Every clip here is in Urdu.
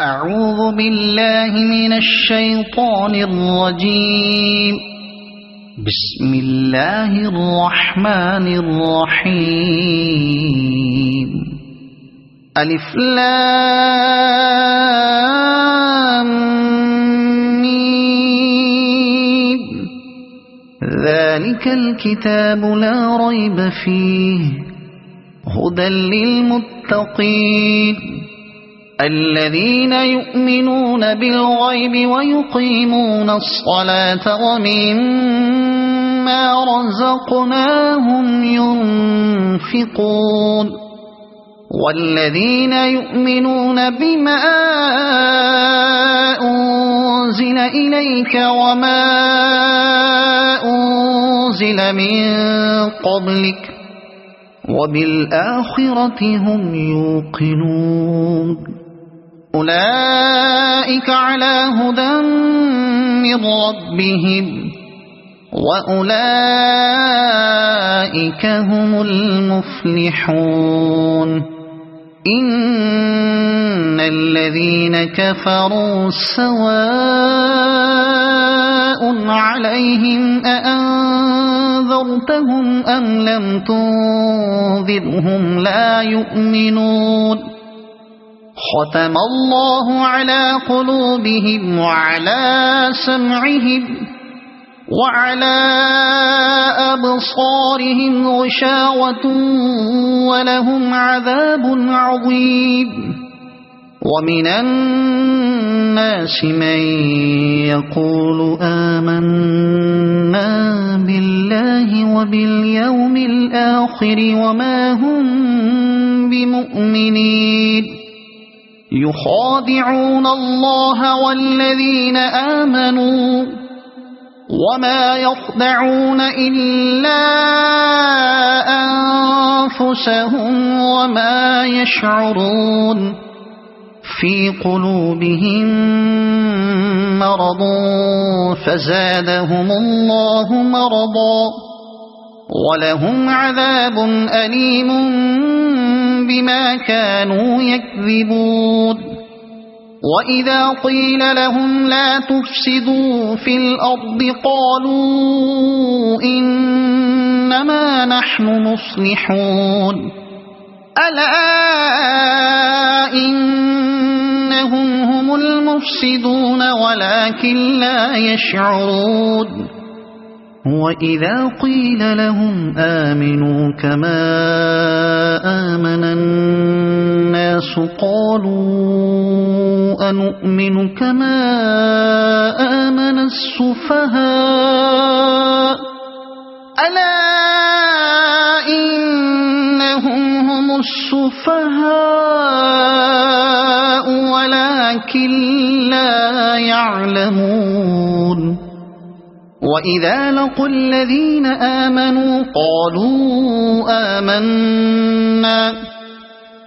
أعوذ بالله من الشيطان الرجيم. بسم الله الرحمن الرحيم. ألف لام ميم. ذلك الكتاب لا ريب فيه هدى للمتقين الذين يؤمنون بالغيب ويقيمون الصلاة ومما رزقناهم ينفقون والذين يؤمنون بما أنزل إليك وما أنزل من قبلك وبالآخرة هم يوقنون أولئك على هدى من ربهم وأولئك هم المفلحون. إن الذين كفروا سواء عليهم أأنذرتهم أم لم تنذرهم لا يؤمنون. ختم الله على قلوبهم وعلى سمعهم وعلى أبصارهم غشاوة ولهم عذاب عظيم. ومن الناس من يقول آمنا بالله وباليوم الآخر وما هم بمؤمنين يخادعون الله والذين آمنوا وما يخدعون إلا أنفسهم وما يشعرون. في قلوبهم مرض فزادهم الله مرضا ولهم عذاب أليم بما كانوا يكذبون. وإذا قيل لهم لا تفسدوا في الأرض قالوا إنما نحن مصلحون. ألا إنهم هم المفسدون ولكن لا يشعرون. وإذا قيل لهم آمنوا كما آمن الناس قالوا أنؤمن كما آمن السفهاء. ألا إنهم هم السفهاء ولكن لا يعلمون. وإذا لقوا الذين آمنوا قالوا آمنا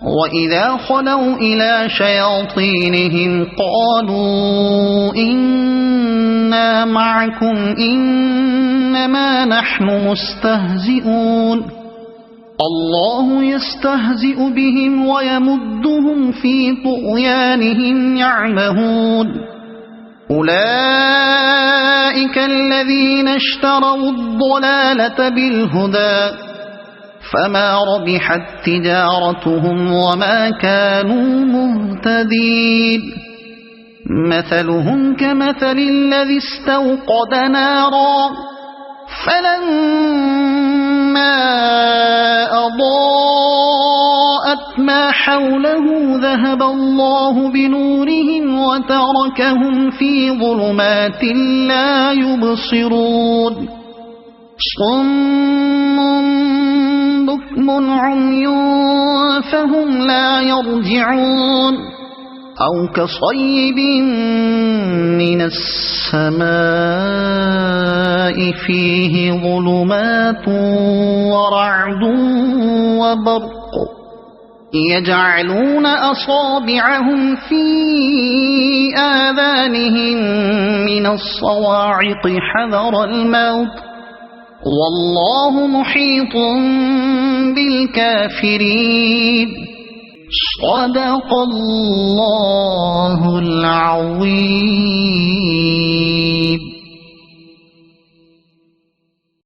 وإذا خلوا إلى شياطينهم قالوا إنا معكم إنما نحن مستهزئون. الله يستهزئ بهم ويمدهم في طغيانهم يعمهون. أولئك الذين اشتروا الضلالة بالهدى فما ربحت تجارتهم وما كانوا مهتدين. مثلهم كمثل الذي استوقد نارا فلما أضاءت ما حوله ذهب الله بنورهم وتركهم في ظلمات لا يبصرون. صم بكم عمي فهم لا يرجعون. أو كصيب من السماء فيه ظلمات ورعد وبرق يجعلون أصابعهم في آذانهم من الصواعق حذر الموت والله محيط بالكافرين. صدق الله العظيم.